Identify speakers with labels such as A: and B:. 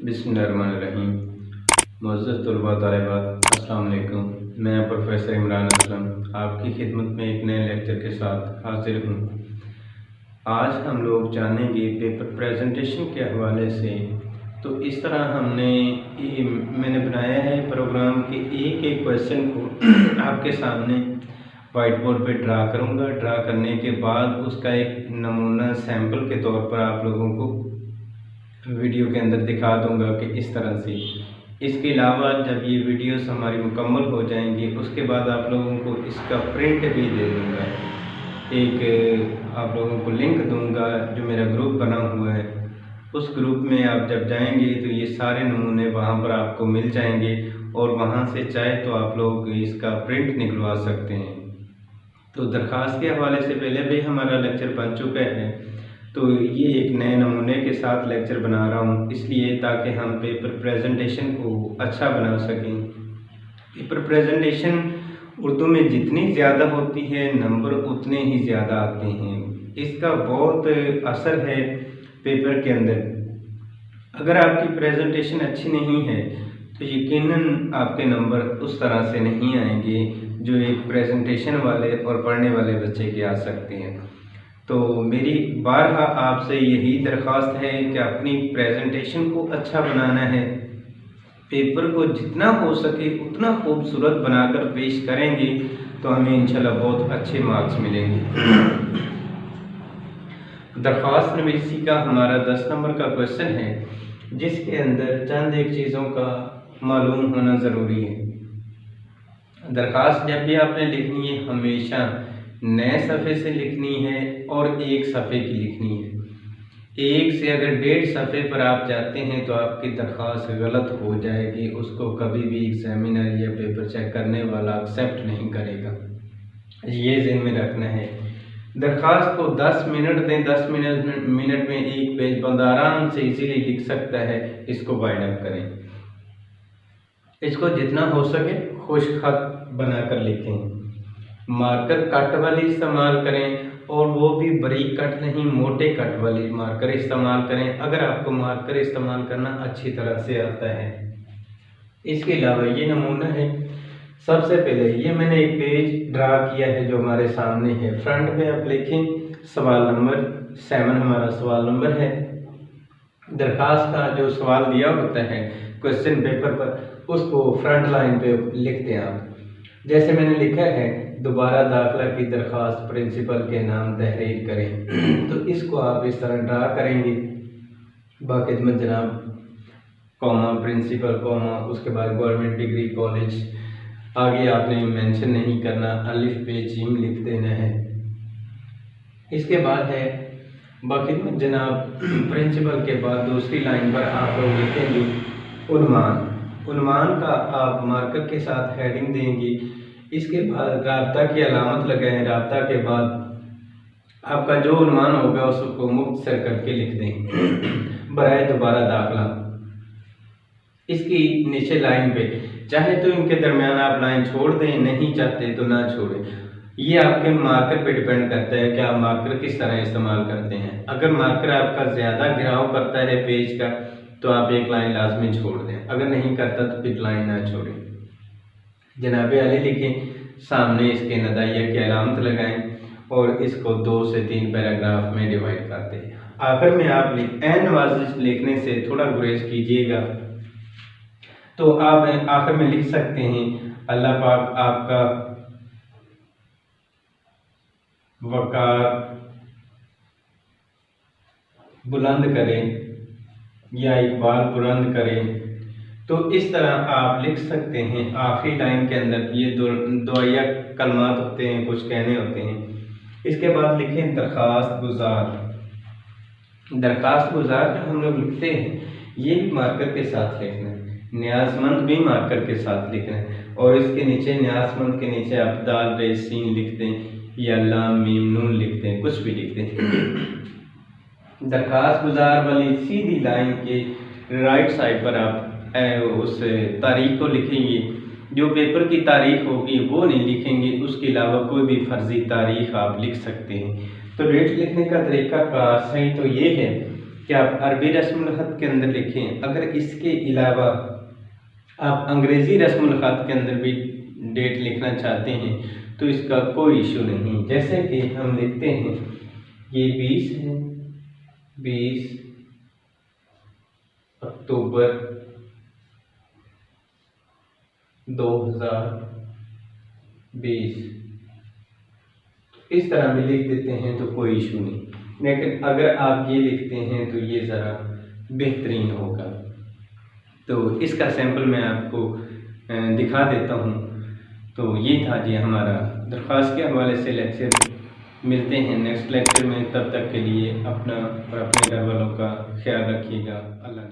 A: बिस्मिल्लाहिर्रहमानिर्रहीम। मुअज़्ज़ज़ तलबा तालिबात, अस्सलाम वालेकुम। मैं प्रोफेसर इमरान असलम आपकी खिदमत में एक नए लेक्चर के साथ हाजिर हूँ। आज हम लोग जानेंगे पेपर प्रेजेंटेशन के हवाले से। तो इस तरह मैंने बनाया है प्रोग्राम के एक एक क्वेश्चन को आपके सामने वाइट बोर्ड पे ड्रा करूँगा। ड्रा करने के बाद उसका एक नमूना सैम्पल के तौर पर आप लोगों को वीडियो के अंदर दिखा दूंगा कि इस तरह से। इसके अलावा जब ये वीडियोस हमारी मुकम्मल हो जाएंगी उसके बाद आप लोगों को इसका प्रिंट भी दे दूंगा। एक आप लोगों को लिंक दूंगा जो मेरा ग्रुप बना हुआ है, उस ग्रुप में आप जब जाएंगे तो ये सारे नमूने वहाँ पर आपको मिल जाएंगे और वहाँ से चाहे तो आप लोग इसका प्रिंट निकलवा सकते हैं। तो दरख्वास्त के हवाले से पहले भी हमारा लेक्चर बन चुका है, तो ये एक नए नमूने के साथ लेक्चर बना रहा हूँ इसलिए ताकि हम पेपर प्रेजेंटेशन को अच्छा बना सकें। पेपर प्रेजेंटेशन उर्दू में जितनी ज़्यादा होती है नंबर उतने ही ज़्यादा आते हैं। इसका बहुत असर है पेपर के अंदर। अगर आपकी प्रेजेंटेशन अच्छी नहीं है तो यकीनन आपके नंबर उस तरह से नहीं आएंगे जो एक प्रेजेंटेशन वाले और पढ़ने वाले बच्चे के आ सकते हैं। तो मेरी बारहा आपसे यही दरख्वास्त है कि अपनी प्रेजेंटेशन को अच्छा बनाना है। पेपर को जितना हो सके उतना खूबसूरत बनाकर पेश करेंगे तो हमें इंशाल्लाह बहुत अच्छे मार्क्स मिलेंगे। दरख्वास्त नवीसी का हमारा 10 नंबर का क्वेश्चन है जिसके अंदर चंद एक चीज़ों का मालूम होना ज़रूरी है। दरख्वास्त जब भी आपने लिखनी है हमेशा नए सफ़े से लिखनी है और एक सफ़े की लिखनी है। एक से अगर 1.5 सफ़े पर आप जाते हैं तो आपकी दरख्वास्त गलत हो जाएगी, उसको कभी भी एग्जामिनर या पेपर चेक करने वाला एक्सेप्ट नहीं करेगा। ये ज़हन में रखना है। दरख्वास्त को 10 मिनट दें, 10 मिनट में एक पेज बंदा आराम से इजीली लिख सकता है। इसको वाइंड अप करें, इसको जितना हो सके खुश खत बनाकर लिखें। मार्कर कट वाली इस्तेमाल करें और वो भी बारीक कट नहीं, मोटे कट वाली मार्कर इस्तेमाल करें अगर आपको मार्कर इस्तेमाल करना अच्छी तरह से आता है। इसके अलावा ये नमूना है। सबसे पहले ये मैंने एक पेज ड्रा किया है जो हमारे सामने है। फ्रंट पे आप लिखें सवाल नंबर 7 हमारा सवाल नंबर है। दरख्वास्त का जो सवाल दिया होता है क्वेश्चन पेपर पर उसको फ्रंट लाइन पे लिखते हैं आप। जैसे मैंने लिखा है दोबारा दाखिला की दरख्वास्त प्रिंसिपल के नाम तहरीर करें तो इसको आप इस तरह ड्रा करेंगे। बाखिदमत जनाब कॉमा प्रिंसिपल कॉमा, उसके बाद गवर्नमेंट डिग्री कॉलेज, आगे आपने मेंशन नहीं करना, अलिफ पे जीम लिख देना है। इसके बाद है बाखिदमत जनाब प्रिंसिपल के बाद दूसरी लाइन पर आप लोग लिखेंगे उन्वान। उन्वान का आप मार्कर के साथ हेडिंग देंगे। इसके बाद राब्ता की अलामत लगाएं। राब्ता के बाद आपका जो उन्वान होगा उसको मुख्तसर करके लिख दें बराए दोबारा दाखिला। इसकी नीचे लाइन पे चाहे तो इनके दरमियान आप लाइन छोड़ दें, नहीं चाहते तो ना छोड़ें। ये आपके मार्कर पे डिपेंड करता है कि आप मार्कर किस तरह इस्तेमाल करते हैं। अगर मार्कर आपका ज़्यादा घिराव करता है पेज का तो आप एक लाइन लाजमी छोड़ दें, अगर नहीं करता तो फिर लाइन ना छोड़ें। जनाबे अली लिखें, सामने इसके नदाइया की अलामत लगाएं और इसको 2 से 3 पैराग्राफ में डिवाइड करते हैं। आखिर में आप एन वाजिश लिखने से थोड़ा गुरेज कीजिएगा। तो आप आखिर में लिख सकते हैं अल्लाह पाक आपका वकार बुलंद करें या इकबाल बुलंद करें। तो इस तरह आप लिख सकते हैं। आखिरी लाइन के अंदर ये दुआया कलमात होते हैं, कुछ कहने होते हैं। इसके बाद लिखें दरख्वास्त गुजार। दरख्वास्त गुजार जो हम लोग लिखते हैं ये भी मार्कर के साथ लिखना है, न्याजमंद भी मार्कर के साथ लिखना है और इसके नीचे न्याजमंद के नीचे आप दाल रे सीन लिख दें या लाम मीम नून लिख दें, कुछ भी लिख दें। दरख्वास्त गुजार वाली सीधी लाइन के राइट साइड पर आप उस तारीख को लिखेंगे। जो पेपर की तारीख होगी वो नहीं लिखेंगे, उसके अलावा कोई भी फर्जी तारीख आप लिख सकते हैं। तो डेट लिखने का तरीका का सही तो ये है कि आप अरबी रस्मुल ख़त के अंदर लिखें। अगर इसके अलावा आप अंग्रेज़ी रस्मुल ख़त के अंदर भी डेट लिखना चाहते हैं तो इसका कोई इशू नहीं। जैसे कि हम लिखते हैं ये 20 है, 20 अक्टूबर 2020, इस तरह भी लिख देते हैं तो कोई इशू नहीं। लेकिन अगर आप ये लिखते हैं तो ये ज़रा बेहतरीन होगा। तो इसका सैंपल मैं आपको दिखा देता हूँ। तो ये था जी हमारा दरख्वास्त के हवाले से लेक्चर। मिलते हैं नेक्स्ट लेक्चर में, तब तक के लिए अपना और अपने घर वालों का ख्याल रखिएगा। अल्लाह।